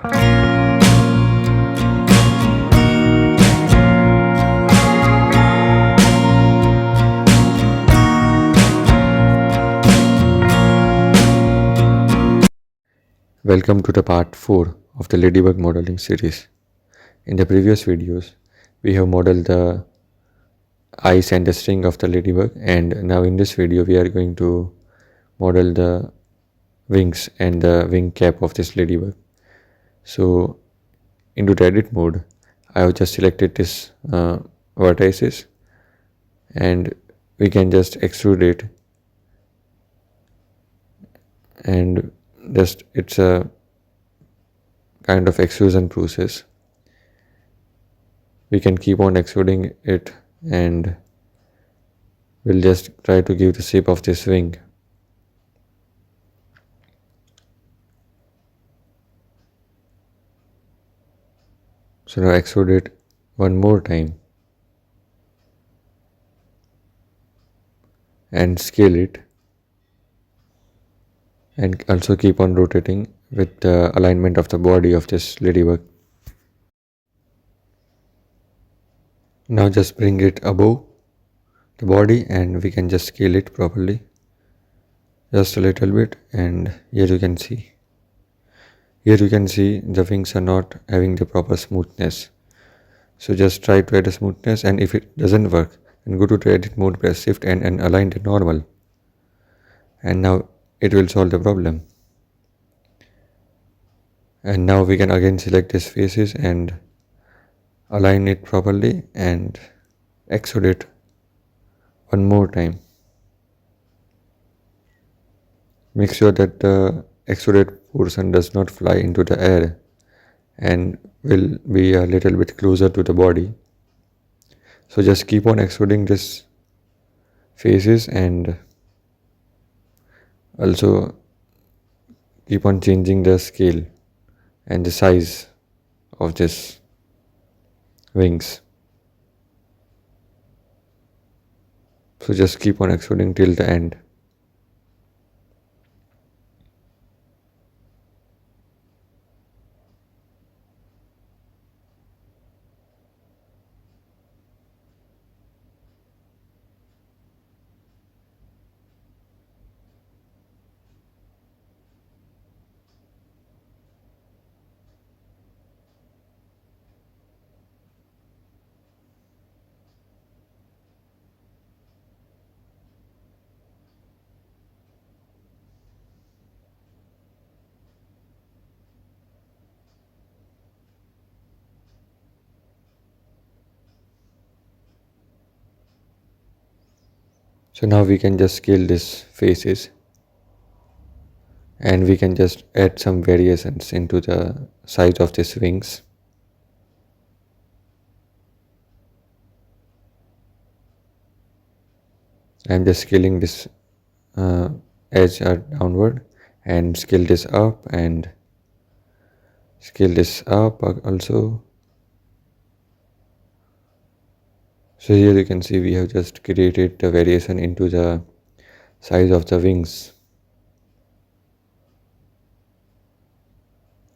Welcome to the part 4 of the Ladybug modeling series. In the previous videos, we have modeled the eyes and the string of the ladybug, and now in this video we are going to model the wings and the wing cap of this ladybug. So into the edit mode, I have just selected this vertices, and we can just extrude it, and just it's a kind of extrusion process. We can keep on extruding it, and we'll just try to give the shape of this wing. So now extrude it one more time and scale it, and also keep on rotating with the alignment of the body of this ladybug. Now just bring it above the body and we can just scale it properly, just a little bit, and here you can see the wings are not having the proper smoothness. So just try to add a smoothness, and if it doesn't work, then go to the edit mode, press shift and align the normal, and now it will solve the problem. And now we can again select these faces and align it properly and extrude it one more time. Make sure that the extruded portion does not fly into the air and will be a little bit closer to the body. So just keep on extruding this faces, and also keep on changing the scale and the size of this wings. So just keep on extruding till the end. So now we can just scale this faces, and we can just add some variations into the size of these wings. I'm just scaling this edge downward, and scale this up, and scale this up also. So here you can see we have just created the variation into the size of the wings,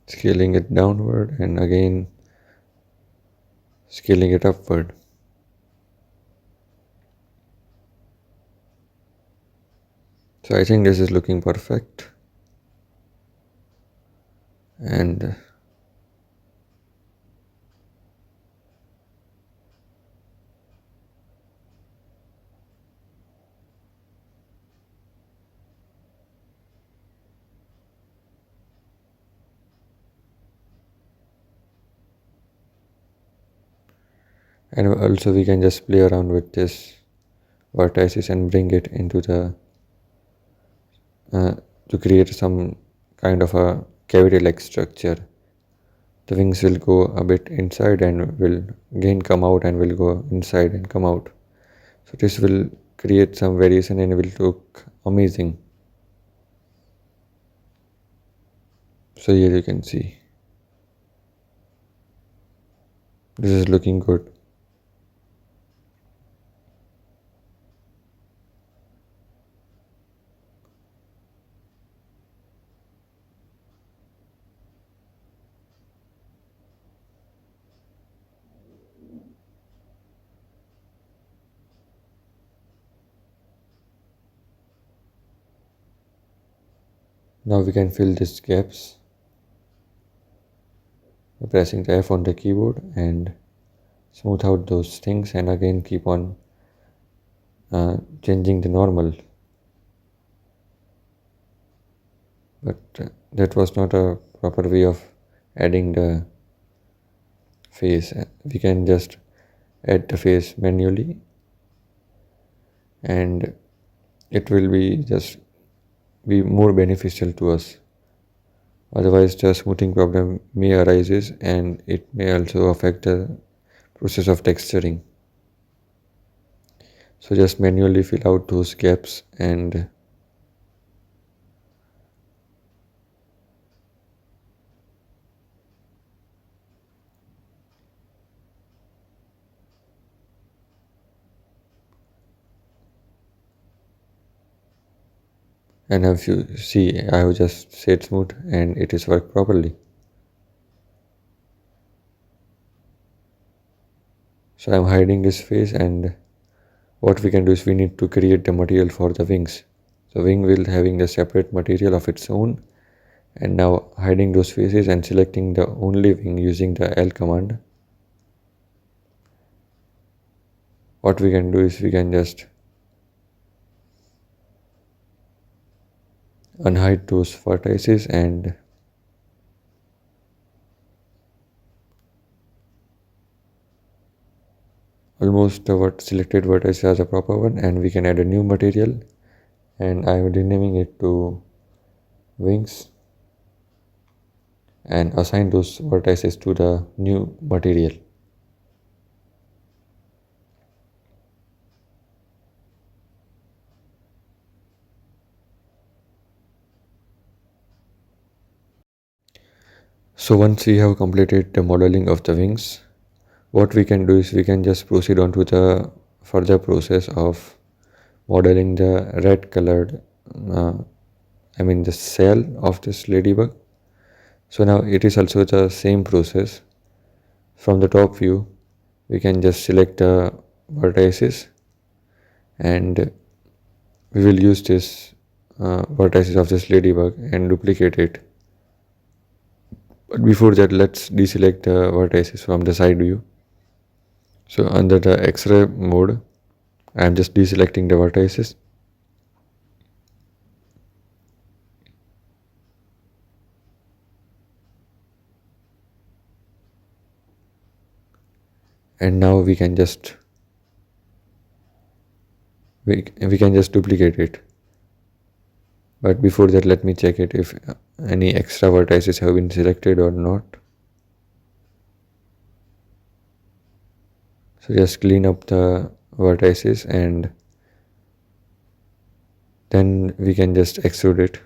scaling it downward and again scaling it upward. So I think this is looking perfect, and also we can just play around with this vertices and bring it into the to create some kind of a cavity like structure. The wings will go a bit inside and will again come out and will go inside and come out. So this will create some variation and will look amazing. So here you can see this is looking good. Now we can fill these gaps by pressing the F on the keyboard and smooth out those things, and again keep on changing the normal. But that was not a proper way of adding the face. We can just add the face manually, and it will be just be more beneficial to us. Otherwise the smoothing problem may arises, and it may also affect the process of texturing. So just manually fill out those gaps, and if you see, I have just said smooth and it is worked properly. So I'm hiding this face, and what we can do is we need to create the material for the wings. So wing will having the separate material of its own, and now hiding those faces and selecting the only wing using the L command. What we can do is we can just unhide those vertices, and almost the selected vertex has a proper one, and we can add a new material, and I am renaming it to wings and assign those vertices to the new material. So once we have completed the modeling of the wings, what we can do is we can just proceed on to the further process of modeling the red colored the cell of this ladybug. So now it is also the same process. From the top view we can just select the vertices, and we will use this vertices of this ladybug and duplicate it. But before that, let's deselect the vertices from the side view. So under the X-ray mode, I am just deselecting the vertices. And now we can just duplicate it. But before that, let me check it if any extra vertices have been selected or not. So just clean up the vertices, and then we can just extrude it.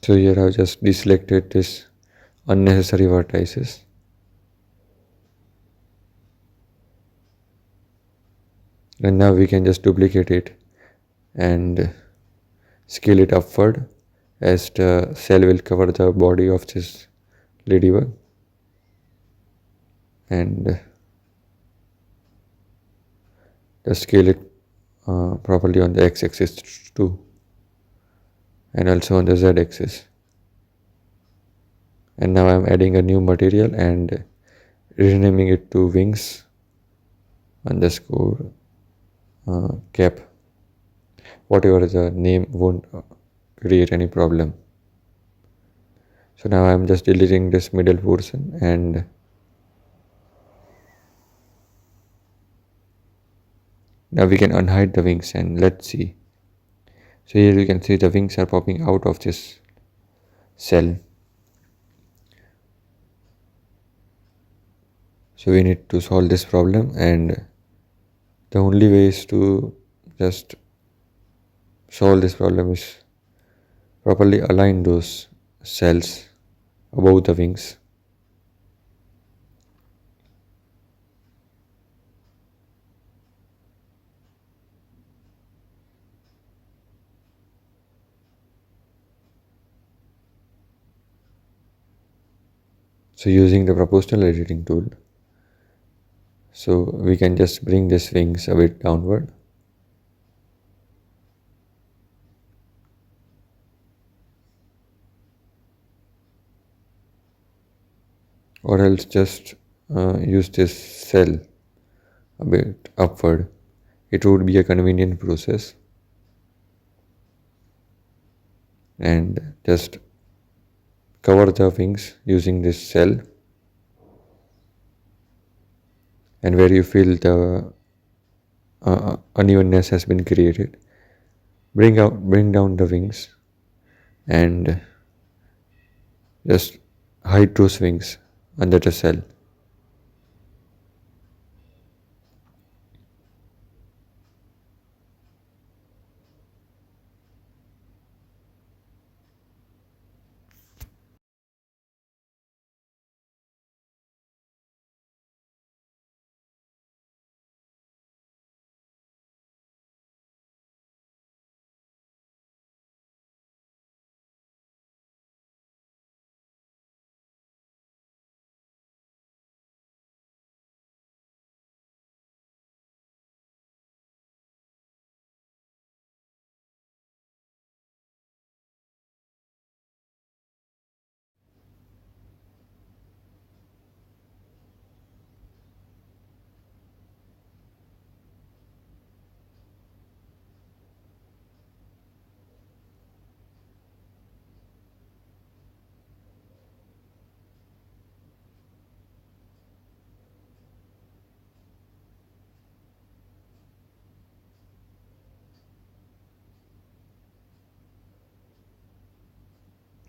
So here I have just deselected this unnecessary vertices. And now we can just duplicate it and scale it upward, as the cell will cover the body of this ladybug, and just scale it properly on the x-axis too, and also on the z-axis. And now I am adding a new material and renaming it to wings underscore cap. Whatever the name won't create any problem. So now I am just deleting this middle portion, and now we can unhide the wings, and let's see. So here you can see the wings are popping out of this cell. So we need to solve this problem, and the only way is to just solve this problem is properly align those cells above the wings. So using the proportional editing tool, so we can just bring these wings a bit downward, or else just use this cell a bit upward. It would be a convenient process, and just cover the wings using this cell, and where you feel the unevenness has been created, bring down the wings and just hide those wings under the cell.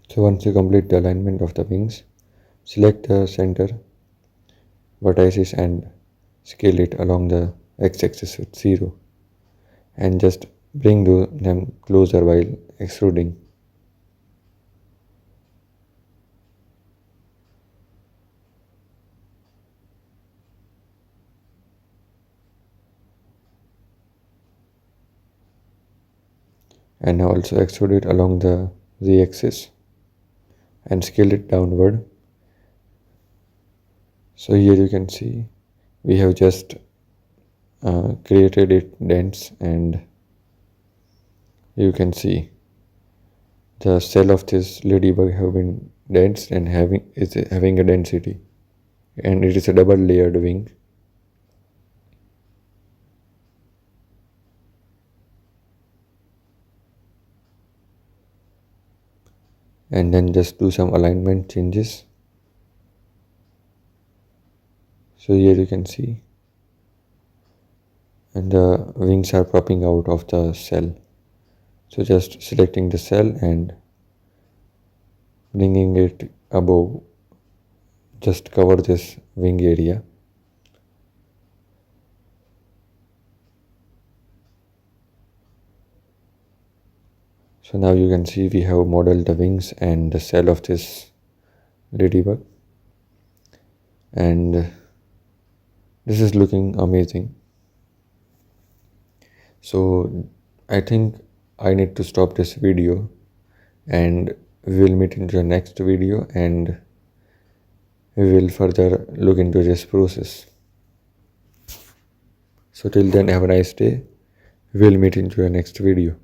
So once you complete the alignment of the wings, select the center vertices and scale it along the x-axis with 0, and just bring them closer while extruding. And now also extrude it along the z-axis and scale it downward. So here you can see we have just created it dents, and you can see the cell of this ladybug have been dense and having a density, and it is a double layered wing. And then just do some alignment changes. So here you can see, and the wings are popping out of the cell. So just selecting the cell and bringing it above, just cover this wing area. So now you can see we have modeled the wings and the cell of this ladybug, and this is looking amazing. So I think I need to stop this video, and we will meet in the next video, and we will further look into this process. So till then, have a nice day. We will meet in the next video.